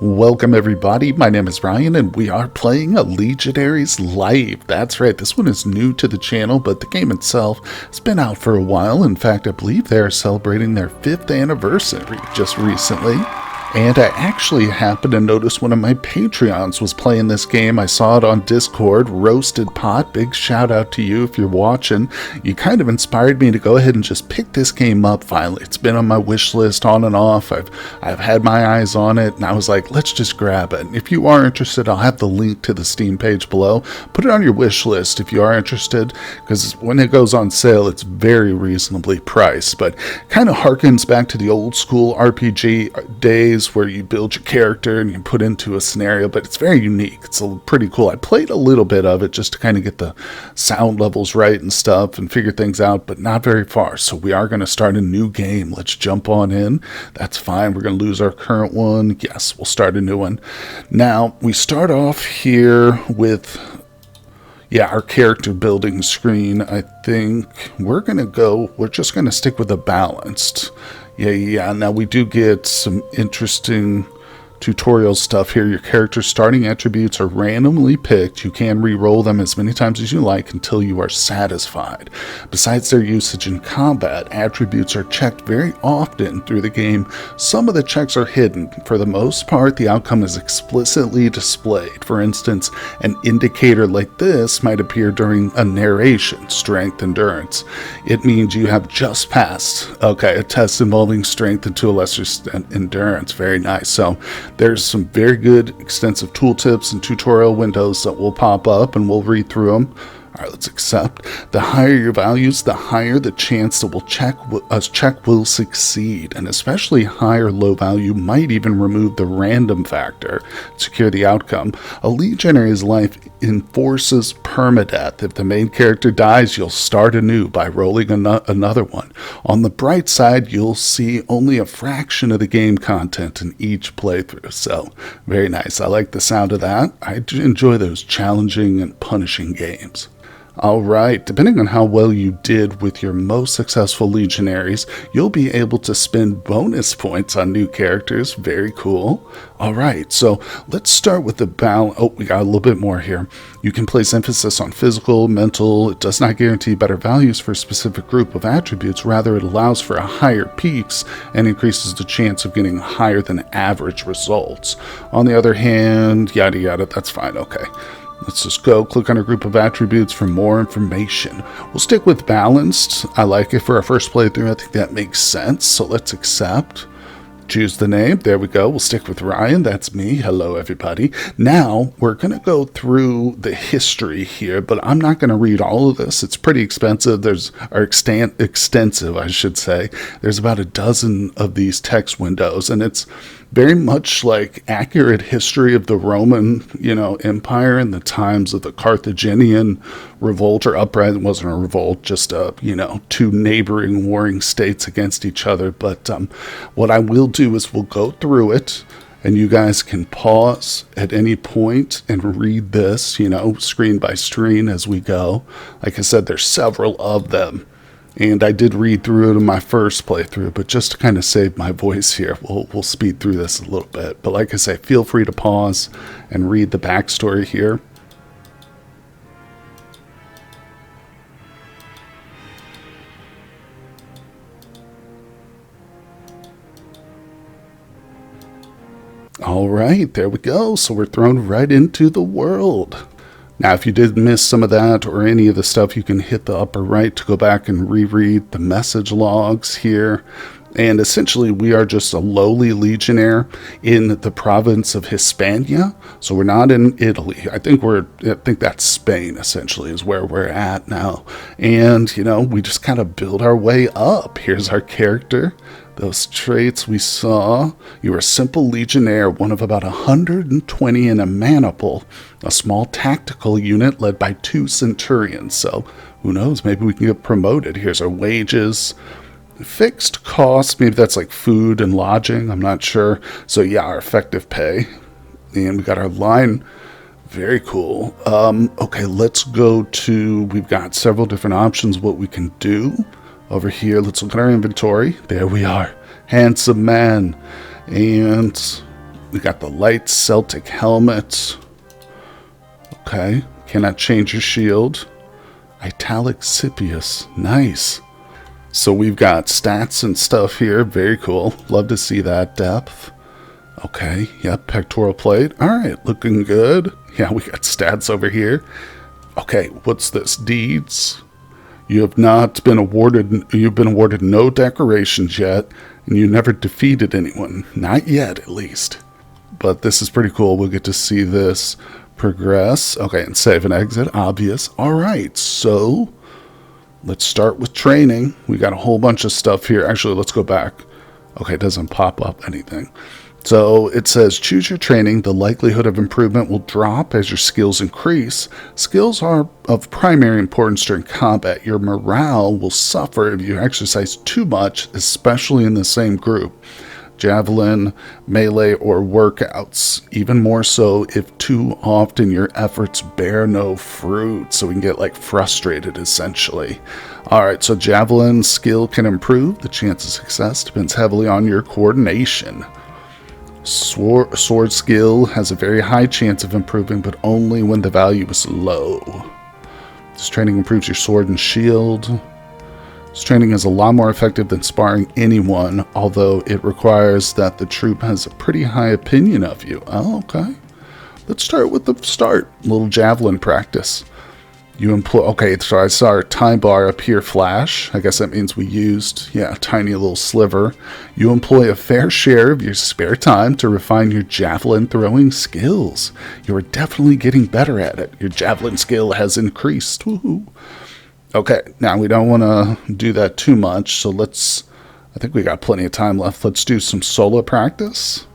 Welcome everybody, my name is Ryan and we are playing a Legionary'S live. That's right, this one is new to the channel, but the game itself has been out for a while. In fact, I believe they are celebrating their 5th anniversary just recently. And I actually happened to notice one of my Patreons was playing this game. I saw it on Discord. Roasted Pot, big shout out to you if you're watching. You kind of inspired me to go ahead and just pick this game up finally. It's been on my wish list on and off. I've had my eyes on it, and I was like, let's just grab it. If you are interested, I'll have the link to the Steam page below. Put it on your wish list if you are interested, because when it goes on sale, it's very reasonably priced. But kind of harkens back to the old school RPG days, where you build your character and you put into a scenario, but it's very unique. It's pretty cool. I played a little bit of it just to kind of get the sound levels right and stuff and figure things out, but not very far. So we are going to start a new game. Let's jump on in. That's fine. We're going to lose our current one. Yes, we'll start a new one. Now, we start off here with our character building screen. I think we're just going to stick with a balanced. Yeah. Now we do get some interesting tutorial stuff here. Your character's starting attributes are randomly picked. You can re-roll them as many times as you like until you are satisfied. Besides their usage in combat, attributes are checked very often through the game. Some of the checks are hidden. For the most part, the outcome is explicitly displayed. For instance, an indicator like this might appear during a narration, strength, endurance. It means you have just passed, a test involving strength and to a lesser extent endurance. Very nice. So there's some very good extensive tooltips and tutorial windows that will pop up, and we'll read through them. All right, let's accept. The higher your values, the higher the chance that a check will succeed, and especially high or low value might even remove the random factor, secure the outcome. A Legionary's life enforces permadeath. If the main character dies, you'll start anew by rolling another one. On the bright side, you'll see only a fraction of the game content in each playthrough. So, very nice. I like the sound of that. I do enjoy those challenging and punishing games. Alright, depending on how well you did with your most successful Legionaries, you'll be able to spend bonus points on new characters. Very cool. Alright, so let's start with the balance. Oh, we got a little bit more here. You can place emphasis on physical, mental. It does not guarantee better values for a specific group of attributes. Rather, it allows for a higher peaks and increases the chance of getting higher than average results. On the other hand, yada yada, that's fine. Okay. Let's just go click on a group of attributes for more information. We'll stick with balanced. I like it for our first playthrough. I think that makes sense. So let's accept. Choose the name. There we go. We'll stick with Ryan. That's me. Hello, everybody. Now, we're going to go through the history here, but I'm not going to read all of this. It's pretty expensive. Extensive, I should say. There's about a dozen of these text windows, and it's very much like accurate history of the Roman, Empire in the times of the Carthaginian revolt or uprising. It wasn't a revolt, just two neighboring warring states against each other. But what I will do is we'll go through it, and you guys can pause at any point and read this, screen by screen as we go. Like I said, there's several of them. And I did read through it in my first playthrough, but just to kind of save my voice here, we'll speed through this a little bit. But like I say, feel free to pause and read the backstory here. All right, there we go. So we're thrown right into the world. Now, if you did miss some of that or any of the stuff, you can hit the upper right to go back and reread the message logs here. And essentially, we are just a lowly legionnaire in the province of Hispania. So we're not in Italy. I think that's Spain, essentially, is where we're at now. And, we just kind of build our way up. Here's our character. Those traits we saw. You are a simple legionnaire, one of about 120 in a maniple, a small tactical unit led by 2 centurions. So who knows, maybe we can get promoted. Here's our wages. Fixed cost, maybe that's like food and lodging, I'm not sure. So yeah, our effective pay. And we got our line. Very cool. Okay, let's go to, we've got several different options what we can do. Over here, let's look at our inventory. There we are. Handsome man. And We got the light Celtic helmet. Okay. Cannot change your shield. Italic Scipius. Nice. So we've got stats and stuff here. Very cool. Love to see that depth. Okay. Yep. Pectoral plate. All right. Looking good. Yeah, we got stats over here. Okay. What's this? Deeds. You have not been awarded. You've been awarded no decorations yet, and you never defeated anyone. Not yet, at least. But this is pretty cool. We'll get to see this progress. Okay, and save and exit. Obvious. All right. So let's start with training. We got a whole bunch of stuff here. Actually, let's go back. Okay, it doesn't pop up anything. So it says, choose your training. The likelihood of improvement will drop as your skills increase. Skills are of primary importance during combat. Your morale will suffer if you exercise too much, especially in the same group. Javelin, melee, or workouts. Even more so if too often your efforts bear no fruit. So we can get like frustrated essentially. Alright, so javelin skill can improve. The chance of success depends heavily on your coordination. Sword skill has a very high chance of improving, but only when the value is low. This training improves your sword and shield. This training is a lot more effective than sparring anyone, although it requires that the troop has a pretty high opinion of you. Oh, okay. Let's start with the start. A little javelin practice. You employ... Okay, so I saw our time bar appear flash. I guess that means we used, yeah, a tiny little sliver. You employ a fair share of your spare time to refine your javelin throwing skills. You are definitely getting better at it. Your javelin skill has increased. Woohoo. Okay, now we don't want to do that too much, so let's... I think we got plenty of time left. Let's do some solo practice.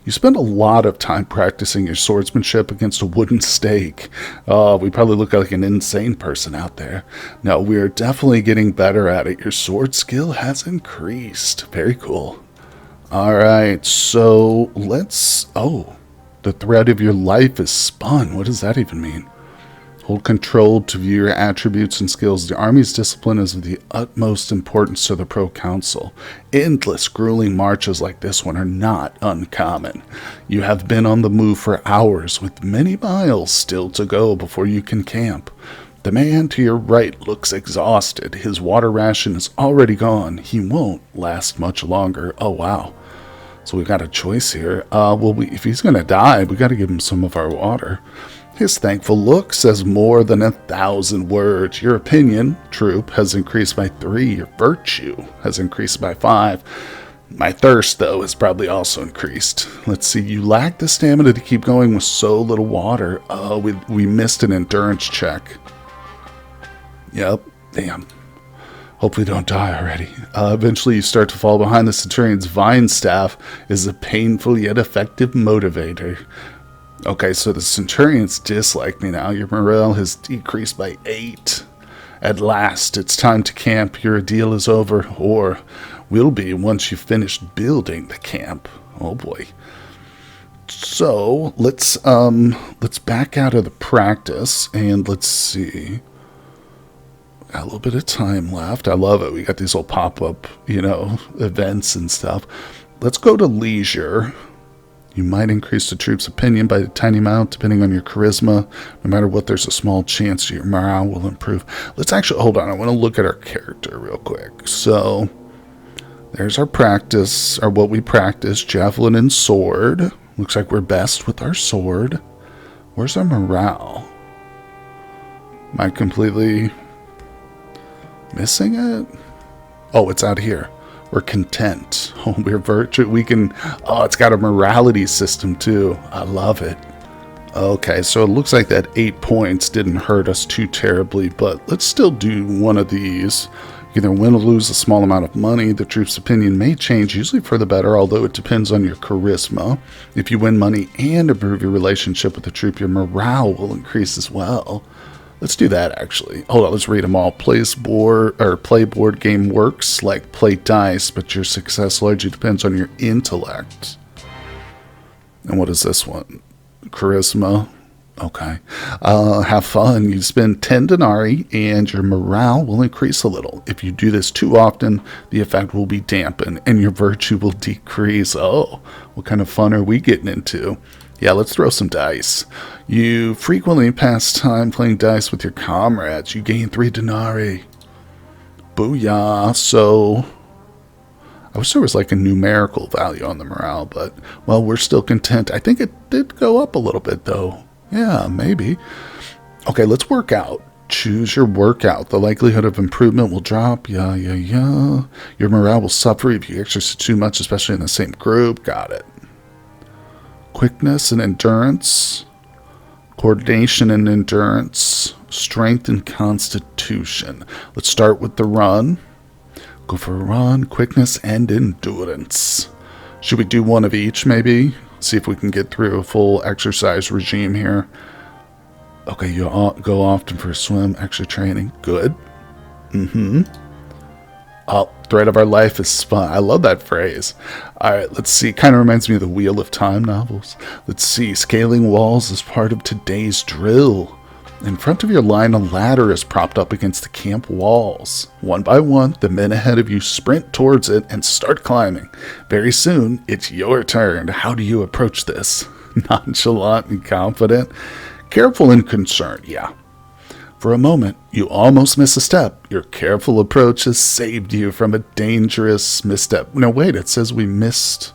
You spend a lot of time practicing your swordsmanship against a wooden stake. We probably look like an insane person out there. No, we're definitely getting better at it. Your sword skill has increased. Very cool. Alright, so let's... Oh, the thread of your life is spun. What does that even mean? Hold control to view your attributes and skills. The army's discipline is of the utmost importance to the Pro Council. Endless, grueling marches like this one are not uncommon. You have been on the move for hours, with many miles still to go before you can camp. The man to your right looks exhausted. His water ration is already gone. He won't last much longer. Oh, wow. So we got a choice here. If he's going to die, we got to give him some of our water. His thankful look says more than 1,000 words. Your opinion, troop, has increased by 3. Your virtue has increased by 5. My thirst, though, has probably also increased. Let's see, you lack the stamina to keep going with so little water. Oh, we missed an endurance check. Yep, damn. Hope we don't die already. Eventually you start to fall behind. The Centurion's vine staff is a painful yet effective motivator. Okay, so the Centurions dislike me now. Your morale has decreased by 8. At last, it's time to camp. Your ordeal is over, or will be once you've finished building the camp. Oh boy. So let's back out of the practice and let's see. Got a little bit of time left. I love it. We got these little pop-up, events and stuff. Let's go to leisure. You might increase the troop's opinion by a tiny amount, depending on your charisma. No matter what, there's a small chance your morale will improve. Let's actually, hold on, I want to look at our character real quick. So, there's our practice, or what we practice, javelin and sword. Looks like we're best with our sword. Where's our morale? Am I completely missing it? Oh, it's out here. We're content. Oh, we're virtue. We can... Oh, it's got a morality system, too. I love it. Okay, so it looks like that 8 points didn't hurt us too terribly, but let's still do one of these. You can either win or lose a small amount of money. The troop's opinion may change, usually for the better, although it depends on your charisma. If you win money and improve your relationship with the troop, your morale will increase as well. Let's do that, actually. Hold on, let's read them all. Play board game works like play dice, but your success largely depends on your intellect. And what is this one? Charisma. Okay. Have fun. You spend 10 denarii and your morale will increase a little. If you do this too often, the effect will be dampened and your virtue will decrease. Oh, what kind of fun are we getting into? Yeah, let's throw some dice. You frequently pass time playing dice with your comrades. You gain 3 denarii. Booyah. So, I wish there was like a numerical value on the morale, but, well, we're still content. I think it did go up a little bit, though. Yeah, maybe. Okay, let's work out. Choose your workout. The likelihood of improvement will drop. Yeah. Your morale will suffer if you exercise too much, especially in the same group. Got it. Quickness and endurance. Coordination and endurance. Strength and constitution. Let's start with the run. Go for a run. Quickness and endurance. Should we do one of each, maybe? See if we can get through a full exercise regime here. Okay, you go often for a swim, extra training. Good. Oh, thread of our life is fun. I love that phrase. All right, let's see. Kind of reminds me of the Wheel of Time novels. Let's see. Scaling walls is part of today's drill. In front of your line, a ladder is propped up against the camp walls. One by one, the men ahead of you sprint towards it and start climbing. Very soon, it's your turn. How do you approach this? Nonchalant and confident? Careful and concerned, yeah. For a moment, you almost miss a step. Your careful approach has saved you from a dangerous misstep. No, wait, it says we missed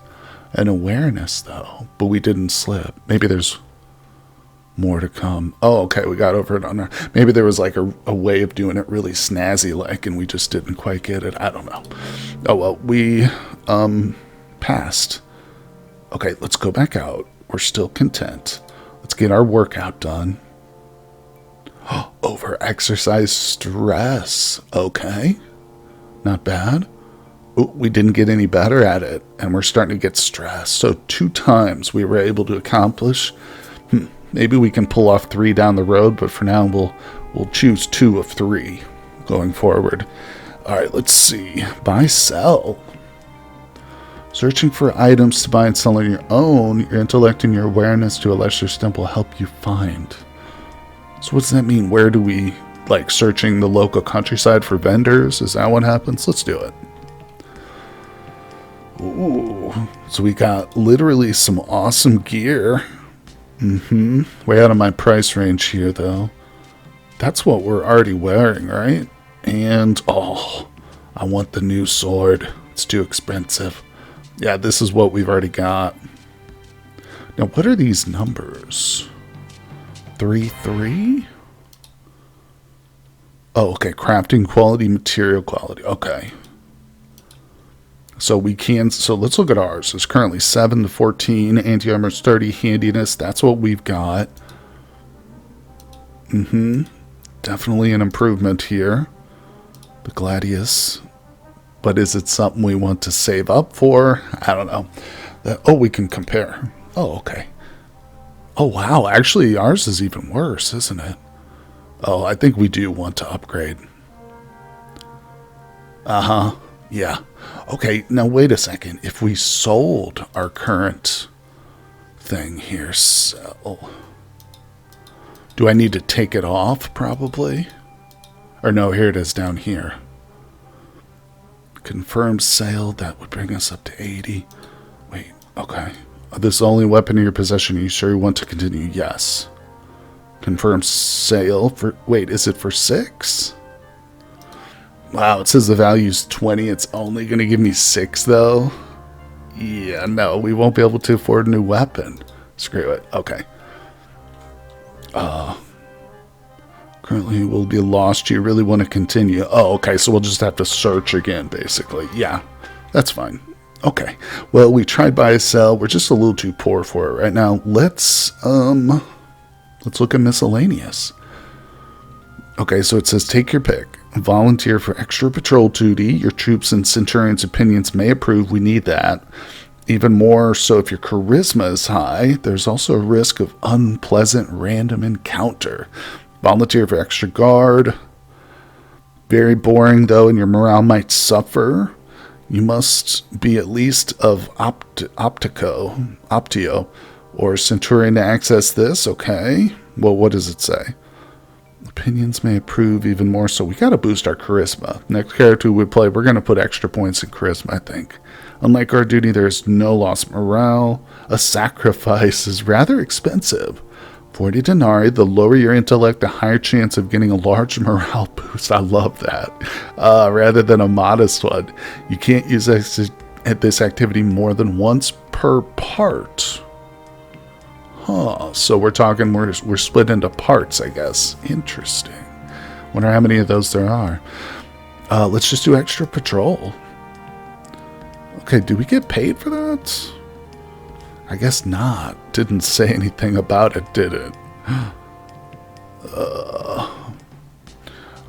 an awareness, though, but we didn't slip. Maybe there's more to come. Oh, okay, we got over it on there. Maybe there was like a way of doing it really snazzy-like, and we just didn't quite get it. I don't know. Oh, well, we passed. Okay, let's go back out. We're still content. Let's get our workout done. Over-exercise stress. Okay. Not bad. Ooh, we didn't get any better at it, and we're starting to get stressed. So 2 times we were able to accomplish. Maybe we can pull off 3 down the road, but for now we'll choose 2 of 3 going forward. All right, let's see. Buy, sell. Searching for items to buy and sell on your own, your intellect and your awareness to a lesser extent will help you find. So what does that mean? Where do we, like, searching the local countryside for vendors? Is that what happens? Let's do it. Ooh, so we got literally some awesome gear. Way out of my price range here, though. That's what we're already wearing, right? And, oh, I want the new sword. It's too expensive. Yeah, this is what we've already got. Now, what are these numbers? 3. Oh, okay. Crafting quality, material quality. Okay. So we can, so let's look at ours. It's currently 7 to 14, anti-armor 30, handiness. That's what we've got. Definitely an improvement here. The Gladius. But is it something we want to save up for? I don't know. Oh, we can compare. Oh, okay. Oh, wow. Actually, ours is even worse, isn't it? Oh, I think we do want to upgrade. Yeah. Okay, now wait a second. If we sold our current thing here, sell. Do I need to take it off, probably? Or no, here it is down here. Confirmed sale, that would bring us up to 80. Wait, okay. This is the only weapon in your possession. Are you sure you want to continue? Yes. Confirmed sale for, wait, is it for 6? Wow, it says the value's 20. It's only going to give me 6, though. Yeah, no, we won't be able to afford a new weapon. Screw it. Okay. Currently will be lost. You really want to continue? Oh, okay, so we'll just have to search again, basically. Yeah, that's fine. Okay. Well, we tried buy a sell. We're just a little too poor for it right now. Let's look at miscellaneous. Okay, so it says take your pick. Volunteer for extra patrol duty. Your troops and centurions' opinions may approve. We need that. Even more so if your charisma is high. There's also a risk of unpleasant random encounter. Volunteer for extra guard. Very boring, though, and your morale might suffer. You must be at least of Optio, or Centurion to access this. Okay. Well, what does it say? Opinions may approve even more, so we got to boost our charisma. Next character we play, we're going to put extra points in charisma, I think. Unlike guard duty, there's no lost morale. A sacrifice is rather expensive. 40 denarii, the lower your intellect, the higher chance of getting a large morale boost. I love that. Rather than a modest one. You can't use this activity more than once per part. Huh, so we're talking, we're split into parts, I guess. Interesting. Wonder how many of those there are. Let's just do extra patrol. Okay, do we get paid for that? I guess not. Didn't say anything about it, did it?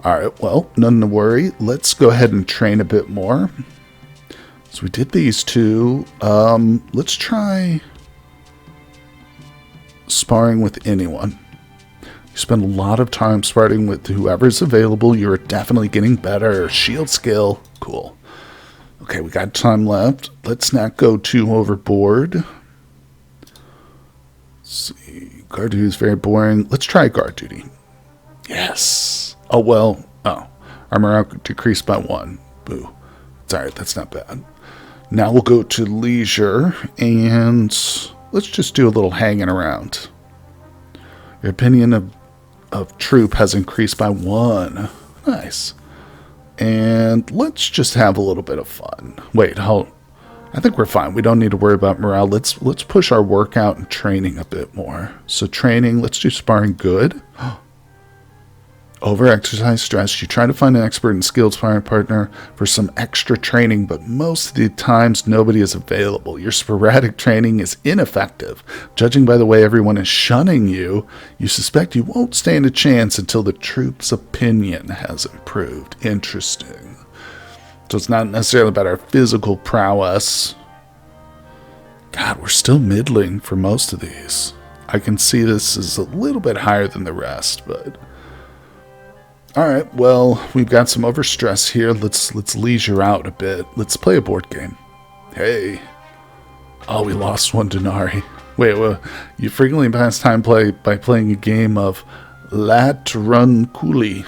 Alright, well, none to worry. Let's go ahead and train a bit more. So we did these two. Let's try sparring with anyone. You spend a lot of time sparring with whoever's available. You're definitely getting better. Shield skill. Cool. Okay, we got time left. Let's not go too overboard. Let's see. Guard duty is very boring. Let's try guard duty. Yes. Oh, well. Oh. Our morale decreased by 1. Boo. It's alright. That's not bad. Now we'll go to leisure and let's just do a little hanging around. Your opinion of troop has increased by 1. Nice. And let's just have a little bit of fun. Wait, hold. I think we're fine. We don't need to worry about morale. Let's push our workout and training a bit more. So training, let's do sparring good. Over-exercise stress. You try to find an expert and skilled sparring partner for some extra training, but most of the times nobody is available. Your sporadic training is ineffective. Judging by the way everyone is shunning you, you suspect you won't stand a chance until the troop's opinion has improved. Interesting. So it's not necessarily about our physical prowess. God, we're still middling for most of these. I can see this is a little bit higher than the rest, but alright, well, we've got some overstress here. Let's leisure out a bit. Let's play a board game. Hey. Oh, we lost 1 denarii. Wait, well, you frequently pass time by playing a game of Lat Run Cooley.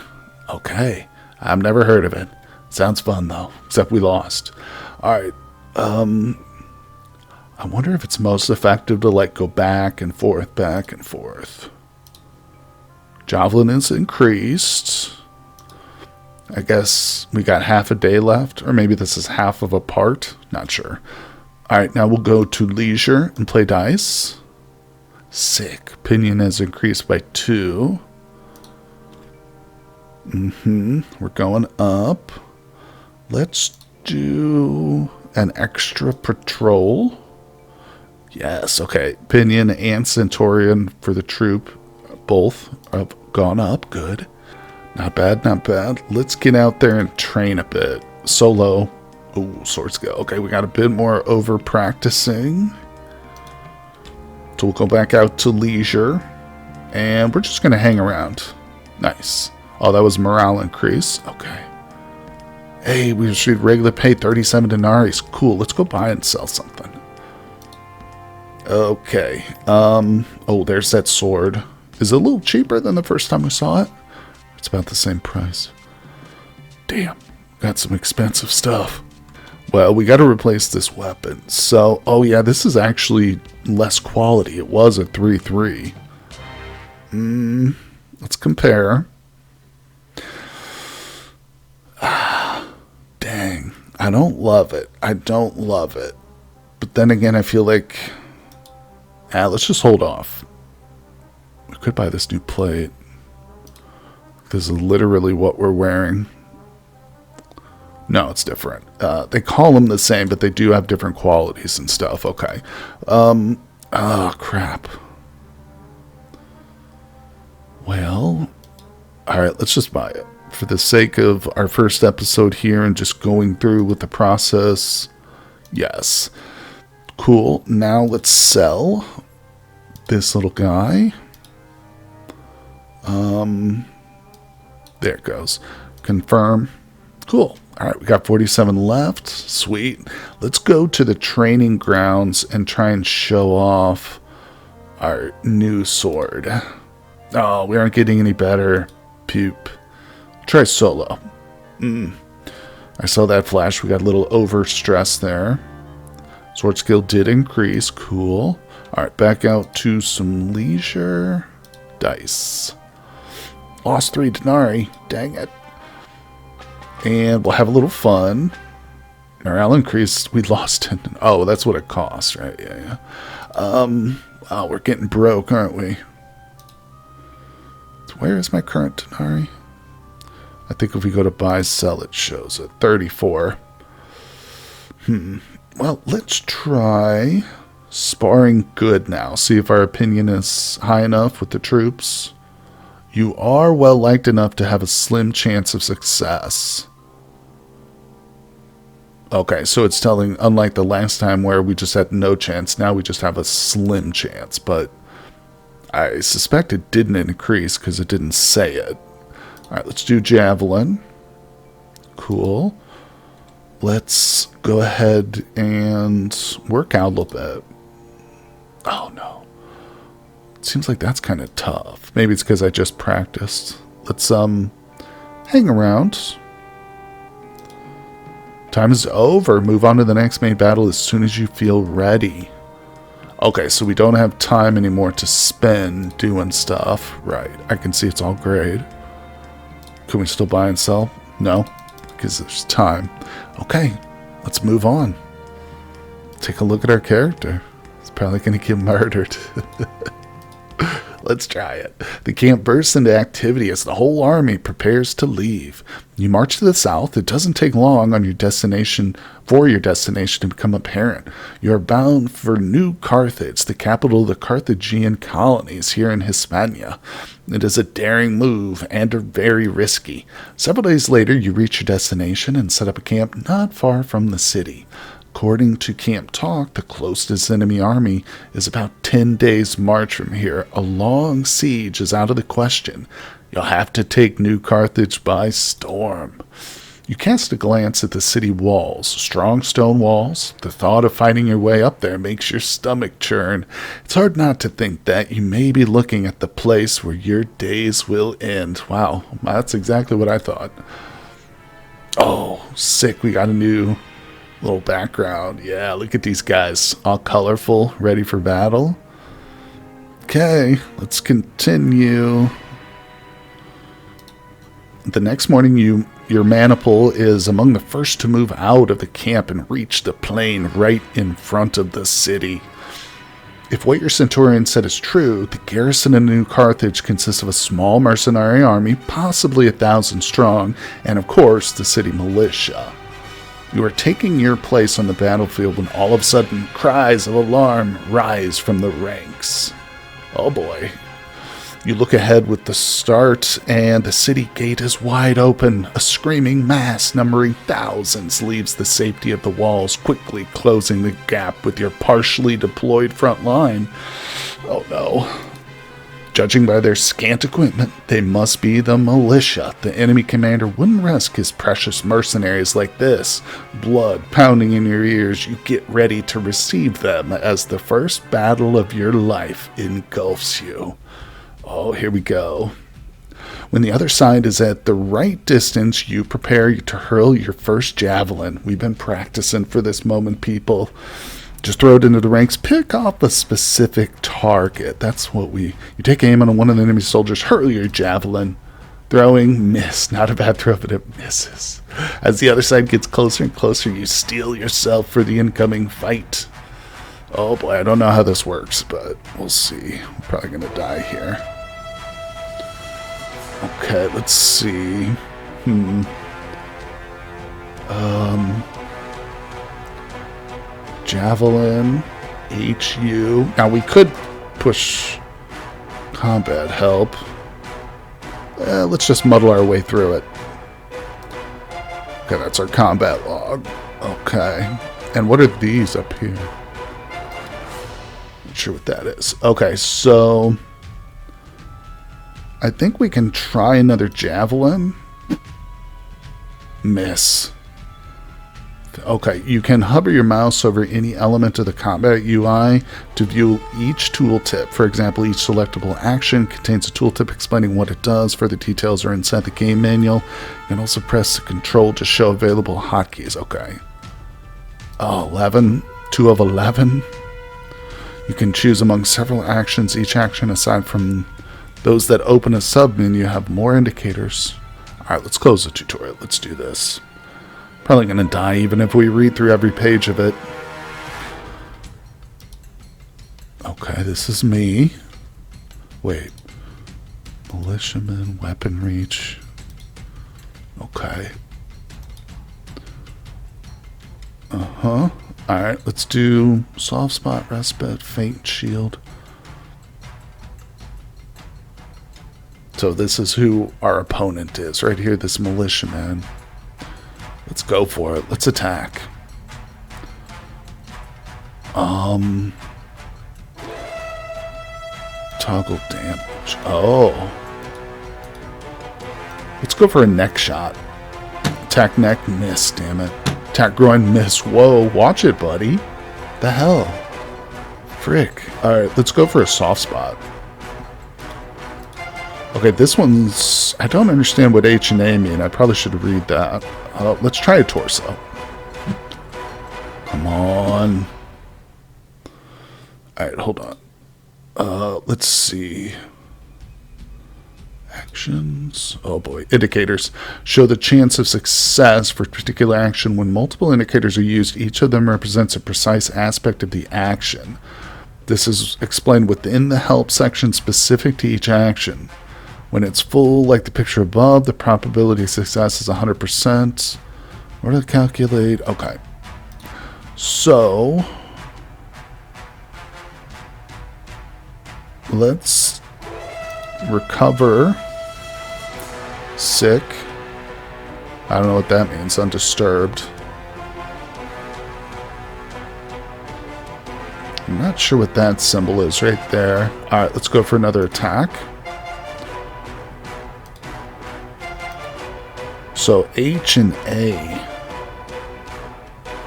Okay. I've never heard of it. Sounds fun, though. Except we lost. Alright. I wonder if it's most effective to, like, go back and forth, back and forth. Javelin is increased. I guess we got half a day left. Or maybe this is half of a part. Not sure. Alright, now we'll go to leisure and play dice. Sick. Opinion has increased by 2. We're going up. Let's do an extra patrol. Yes, okay. Opinion and Centurion for the troop. Both have gone up. Good. Not bad, not bad. Let's get out there and train a bit. Solo. Ooh, sword skill. Okay, we got a bit more over practicing. So we'll go back out to leisure. And we're just going to hang around. Nice. Oh, that was morale increase. Okay. Hey, we received regular pay 37 denarii. Cool. Let's go buy and sell something. Okay. Oh, there's that sword. Is it a little cheaper than the first time we saw it? It's about the same price. Damn. Got some expensive stuff. Well, we got to replace this weapon. So, oh yeah, this is actually less quality. It was a 3-3. Let's compare. Dang. I don't love it. I don't love it. But then again, I feel like let's just hold off. We could buy this new plate. This is literally what we're wearing. No, it's different. They call them the same, but they do have different qualities and stuff. Okay. Oh, crap. Well, alright, let's just buy it. For the sake of our first episode here and just going through with the process. Yes. Cool. Now let's sell this little guy. There it goes. Confirm. Cool. Alright, we got 47 left. Sweet. Let's go to the training grounds and try and show off our new sword. Oh, we aren't getting any better. Poop. Try solo. I saw that flash. We got a little overstressed there. Sword skill did increase. Cool. Alright, back out to some leisure. Dice. Lost 3 denarii. Dang it. And we'll have a little fun. Morale increased. We lost 10. Oh, that's what it costs, right? Yeah. Oh, we're getting broke, aren't we? Where is my current denarii? I think if we go to buy, sell, it shows it. 34. Well, let's try sparring good now. See if our opinion is high enough with the troops. You are well liked enough to have a slim chance of success. Okay, so it's telling, unlike the last time where we just had no chance, now we just have a slim chance. But I suspect it didn't increase because it didn't say it. Alright, let's do javelin. Cool. Let's go ahead and work out a little bit. Oh no. Seems like that's kind of tough. Maybe it's because I just practiced. Let's hang around. Time is over. Move on to the next main battle as soon as you feel ready. Okay, so we don't have time anymore to spend doing stuff. Right, I can see it's all great. Can we still buy and sell? No, because there's time. Okay, let's move on. Take a look at our character. He's probably going to get murdered. Let's try it. The camp bursts into activity as the whole army prepares to leave. You march to the south. It doesn't take long on your destination to become apparent. You are bound for New Carthage, the capital of the Carthaginian colonies here in Hispania. It is a daring move and very risky. Several days later, you reach your destination and set up a camp not far from the city. According to Camp Talk, the closest enemy army is about 10 days' march from here. A long siege is out of the question. You'll have to take New Carthage by storm. You cast a glance at the city walls, strong stone walls. The thought of fighting your way up there makes your stomach churn. It's hard not to think that you may be looking at the place where your days will end. Wow, that's exactly what I thought. Oh, sick, we got a new little background. Yeah, look at these guys. All colorful, ready for battle. Okay, let's continue. The next morning, your maniple is among the first to move out of the camp and reach the plain right in front of the city. If what your centurion said is true, the garrison in New Carthage consists of a small mercenary army, possibly 1,000 strong, and of course, the city militia. You are taking your place on the battlefield when all of a sudden cries of alarm rise from the ranks. Oh boy. You look ahead with the start, and the city gate is wide open. A screaming mass numbering thousands leaves the safety of the walls, quickly closing the gap with your partially deployed front line. Oh no. Judging by their scant equipment, they must be the militia. The enemy commander wouldn't risk his precious mercenaries like this. Blood pounding in your ears, you get ready to receive them as the first battle of your life engulfs you. Oh, here we go. When the other side is at the right distance, you prepare to hurl your first javelin. We've been practicing for this moment, people. Just throw it into the ranks. Pick off a specific target. That's what you take aim on one of the enemy soldiers. Hurl your javelin. Throwing, miss. Not a bad throw, but it misses. As the other side gets closer and closer, you steel yourself for the incoming fight. Oh boy, I don't know how this works, but we'll see. We're probably going to die here. Okay, let's see. Javelin, HU. Now we could push combat help. Let's just muddle our way through it. Okay, that's our combat log. Okay. And what are these up here? Not sure what that is. Okay, so I think we can try another javelin. Miss. Okay, you can hover your mouse over any element of the combat UI to view each tooltip. For example, each selectable action contains a tooltip explaining what it does. Further details are inside the game manual. You can also press the control to show available hotkeys. Okay. Oh, 11. 2 of 11. You can choose among several actions. Each action, aside from those that open a submenu, have more indicators. Alright, let's close the tutorial. Let's do this. Probably going to die even if we read through every page of it. Okay, this is me. Wait. Militiaman, weapon reach. Okay. Alright, let's do soft spot, respite, faint, shield. So this is who our opponent is. Right here, this militiaman. Let's go for it. Let's attack. Toggle damage. Oh. Let's go for a neck shot. Attack neck, miss, damn it. Attack groin, miss. Whoa, watch it, buddy. The hell? Frick. Alright, let's go for a soft spot. Okay, this one's... I don't understand what H and A mean. I probably should read that. Let's try a torso. Come on. Alright, hold on. Let's see. Actions. Oh boy. Indicators. Show the chance of success for a particular action. When multiple indicators are used, each of them represents a precise aspect of the action. This is explained within the help section specific to each action. When it's full, like the picture above, the probability of success is 100%. Where to calculate? Okay. So, let's recover sick. I don't know what that means. Undisturbed. I'm not sure what that symbol is right there. Alright, let's go for another attack. So H and A.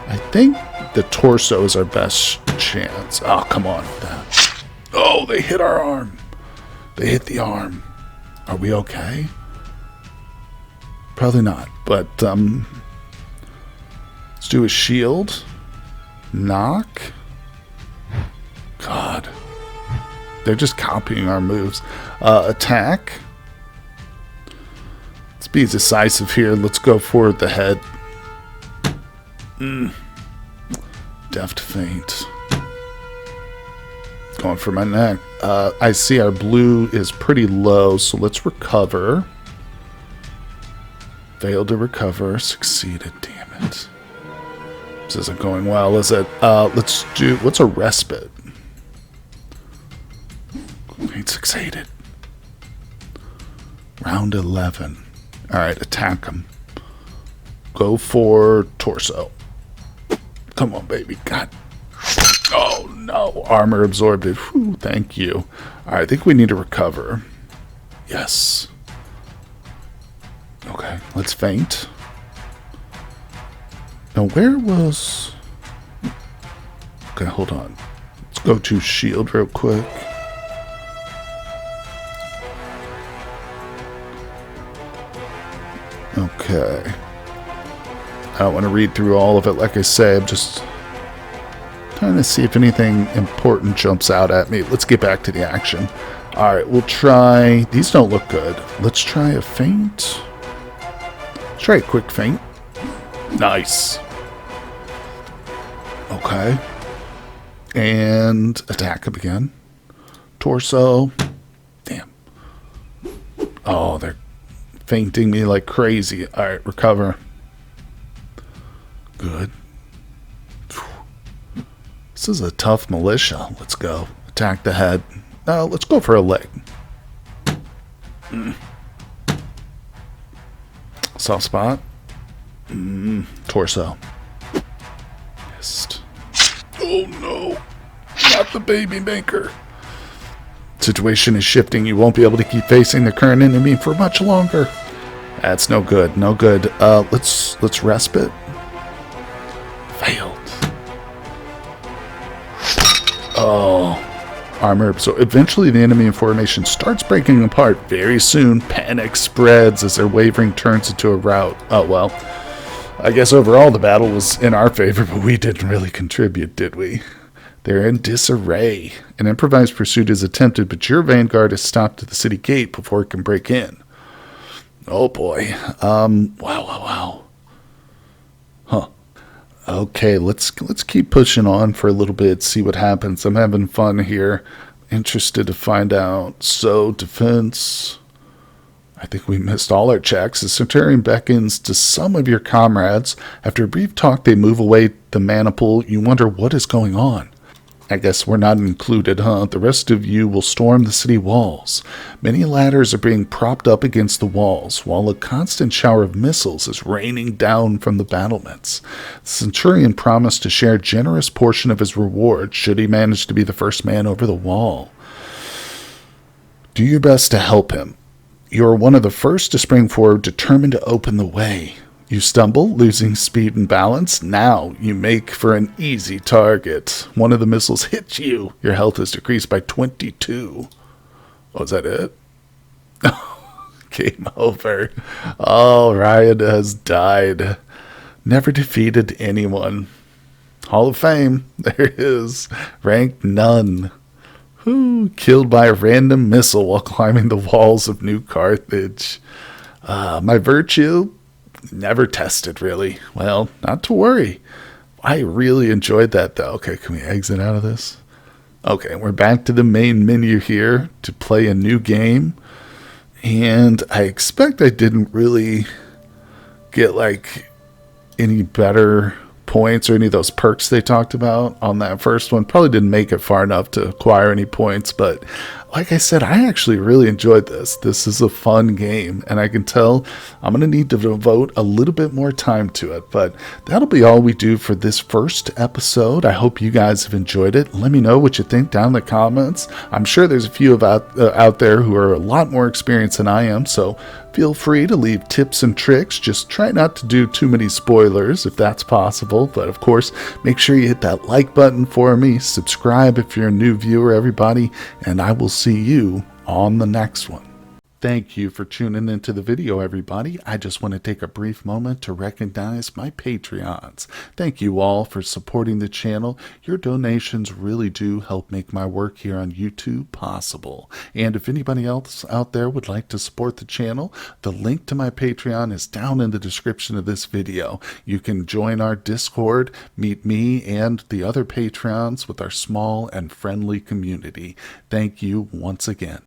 I think the torso is our best chance. Oh, come on with that. Oh, they hit our arm. They hit the arm. Are we okay? Probably not. But let's do a shield. Knock. God. They're just copying our moves. Attack. Be decisive here. Let's go for the head. Deft feint. Going for my neck. I see our blue is pretty low, so let's recover. Failed to recover. Succeeded. Damn it. This isn't going well, is it? Let's do... What's a respite? Ain't succeeded. Round 11. Alright, attack him. Go for torso. Come on, baby. God. Oh, no. Armor absorbed it. Whew, thank you. Alright, I think we need to recover. Yes. Okay, let's feint. Now, where was... Okay, hold on. Let's go to shield real quick. Okay. I don't want to read through all of it. Like I say, I'm just trying to see if anything important jumps out at me. Let's get back to the action. Alright, we'll try... These don't look good. Let's try a feint. Let's try a quick feint. Nice. Okay. And attack him again. Torso. Damn. Oh, they're fainting me like crazy. Alright, recover. Good. This is a tough militia. Let's go. Attack the head. Let's go for a leg. Soft spot. Torso. Missed. Oh no. Not the baby maker. Situation is shifting. You won't be able to keep facing the current enemy for much longer. That's no good. No good. Let's respite. Oh, armor. So eventually the enemy formation starts breaking apart. Very soon, panic spreads as their wavering turns into a rout. Oh, well, I guess overall the battle was in our favor, but we didn't really contribute, did we? They're in disarray. An improvised pursuit is attempted, but your vanguard is stopped at the city gate before it can break in. Oh boy. Wow. Huh. Okay, let's keep pushing on for a little bit, see what happens. I'm having fun here. Interested to find out. So, defense. I think we missed all our checks. The Centurion beckons to some of your comrades. After a brief talk, they move away the maniple. You wonder what is going on. I guess we're not included, huh? The rest of you will storm the city walls. Many ladders are being propped up against the walls, while a constant shower of missiles is raining down from the battlements. The Centurion promised to share a generous portion of his reward should he manage to be the first man over the wall. Do your best to help him. You are one of the first to spring forward, determined to open the way. You stumble, losing speed and balance. Now you make for an easy target. One of the missiles hits you. Your health is decreased by 22. Oh, is that it? Game over. Oh, Ryan has died. Never defeated anyone. Hall of Fame. There it is. Rank none. Who killed by a random missile while climbing the walls of New Carthage. My virtue? Never tested, really. Well, not to worry. I really enjoyed that, though. Okay, can we exit out of this? Okay, we're back to the main menu here to play a new game. And I expect I didn't really get, like, any better points or any of those perks they talked about on that first one. Probably didn't make it far enough to acquire any points, but like I said, I actually really enjoyed this. This is a fun game, and I can tell I'm going to need to devote a little bit more time to it, but that'll be all we do for this first episode. I hope you guys have enjoyed it. Let me know what you think down in the comments. I'm sure there's a few out there who are a lot more experienced than I am, so feel free to leave tips and tricks. Just try not to do too many spoilers if that's possible, but of course, make sure you hit that like button for me, subscribe if you're a new viewer, everybody, and I will see you on the next one. Thank you for tuning into the video, everybody. I just want to take a brief moment to recognize my Patreons. Thank you all for supporting the channel. Your donations really do help make my work here on YouTube possible. And if anybody else out there would like to support the channel, the link to my Patreon is down in the description of this video. You can join our Discord, meet me and the other Patreons with our small and friendly community. Thank you once again.